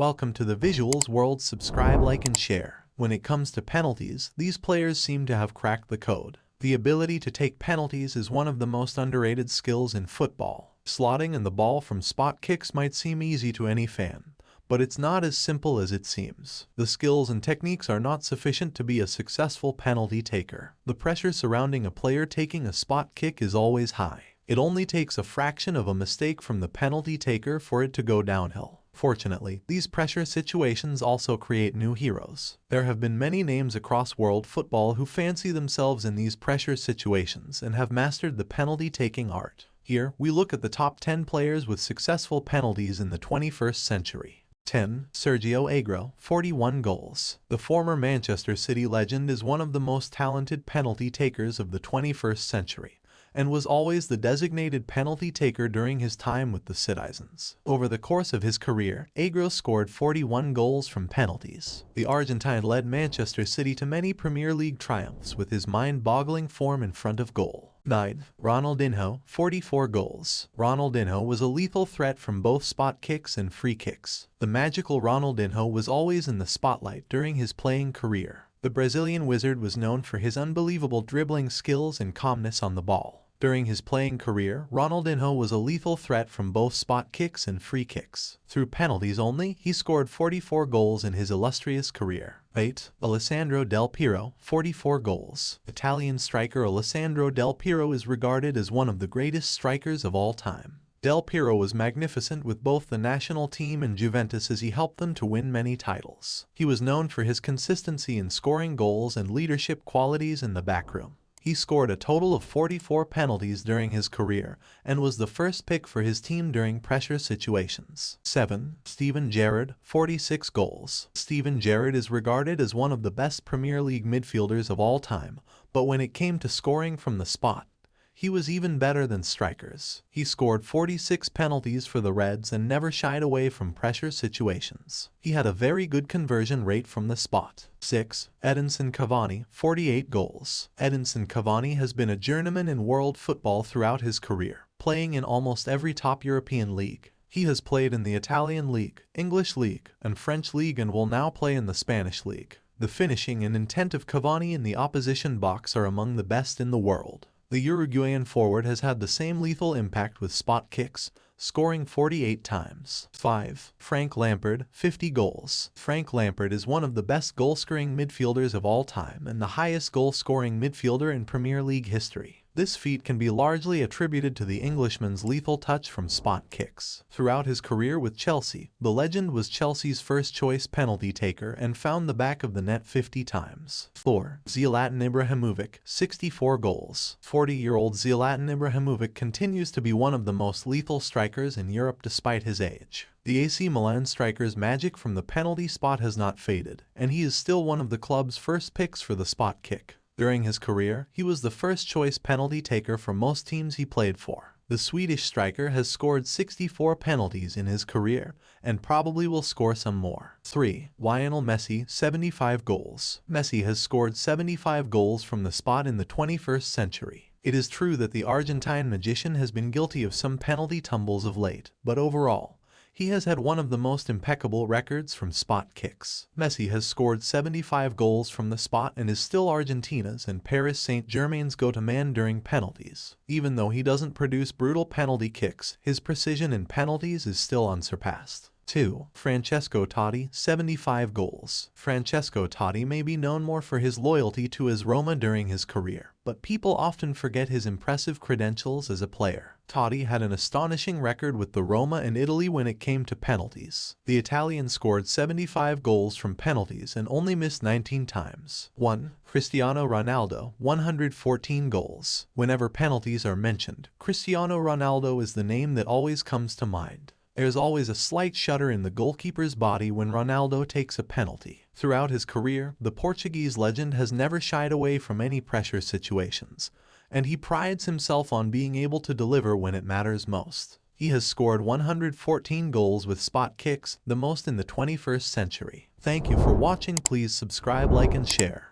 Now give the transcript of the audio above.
Welcome to the Visuals World. Subscribe, like and share. When it comes to penalties, these players seem to have cracked the code. The ability to take penalties is one of the most underrated skills in football. Slotting in the ball from spot kicks might seem easy to any fan, but it's not as simple as it seems. The skills and techniques are not sufficient to be a successful penalty taker. The pressure surrounding a player taking a spot kick is always high. It only takes a fraction of a mistake from the penalty taker for it to go downhill. Fortunately, these pressure situations also create new heroes. There have been many names across world football who fancy themselves in these pressure situations and have mastered the penalty-taking art. Here, we look at the top 10 players with successful penalties in the 21st century. 10. Sergio Aguero, 41 goals. The former Manchester City legend is one of the most talented penalty takers of the 21st century, and was always the designated penalty taker during his time with the Citizens. Over the course of his career, Aguero scored 41 goals from penalties. The Argentine led Manchester City to many Premier League triumphs with his mind-boggling form in front of goal. 9. Ronaldinho, 44 goals. Ronaldinho was a lethal threat from both spot kicks and free kicks. The magical Ronaldinho was always in the spotlight during his playing career. The Brazilian wizard was known for his unbelievable dribbling skills and calmness on the ball. During his playing career, Ronaldinho was a lethal threat from both spot kicks and free kicks. Through penalties only, he scored 44 goals in his illustrious career. 8. Alessandro Del Piero, 44 goals. Italian striker Alessandro Del Piero is regarded as one of the greatest strikers of all time. Del Piero was magnificent with both the national team and Juventus as he helped them to win many titles. He was known for his consistency in scoring goals and leadership qualities in the backroom. He scored a total of 44 penalties during his career and was the first pick for his team during pressure situations. 7. Steven Gerrard, 46 goals. Steven Gerrard is regarded as one of the best Premier League midfielders of all time, but when it came to scoring from the spot, he was even better than strikers. He scored 46 penalties for the Reds and never shied away from pressure situations. He had a very good conversion rate from the spot. 6. Edinson Cavani, 48 goals. Edinson Cavani has been a journeyman in world football throughout his career, playing in almost every top European league. He has played in the Italian League, English League, and French League and will now play in the Spanish League. The finishing and intent of Cavani in the opposition box are among the best in the world. The Uruguayan forward has had the same lethal impact with spot kicks, scoring 48 times. 5. Frank Lampard, 50 goals. Frank Lampard is one of the best goal-scoring midfielders of all time and the highest goal-scoring midfielder in Premier League history. This feat can be largely attributed to the Englishman's lethal touch from spot kicks. Throughout his career with Chelsea, the legend was Chelsea's first-choice penalty taker and found the back of the net 50 times. 4. Zlatan Ibrahimovic, 64 goals. 40-year-old Zlatan Ibrahimovic continues to be one of the most lethal strikers in Europe despite his age. The AC Milan striker's magic from the penalty spot has not faded, and he is still one of the club's first picks for the spot kick. During his career, he was the first-choice penalty taker for most teams he played for. The Swedish striker has scored 64 penalties in his career and probably will score some more. 3. Lionel Messi, 75 goals. Messi has scored 75 goals from the spot in the 21st century. It is true that the Argentine magician has been guilty of some penalty tumbles of late, but overall, he has had one of the most impeccable records from spot kicks. Messi has scored 75 goals from the spot and is still Argentina's and Paris Saint-Germain's go-to-man during penalties. Even though he doesn't produce brutal penalty kicks, his precision in penalties is still unsurpassed. 2. Francesco Totti, 75 goals. Francesco Totti may be known more for his loyalty to his Roma during his career, but people often forget his impressive credentials as a player. Totti had an astonishing record with the Roma and Italy when it came to penalties. The Italian scored 75 goals from penalties and only missed 19 times. 1. Cristiano Ronaldo, 114 goals. Whenever penalties are mentioned, Cristiano Ronaldo is the name that always comes to mind. There's always a slight shudder in the goalkeeper's body when Ronaldo takes a penalty. Throughout his career, the Portuguese legend has never shied away from any pressure situations, and he prides himself on being able to deliver when it matters most. He has scored 114 goals with spot kicks, the most in the 21st century. Thank you for watching. Please subscribe, like and share.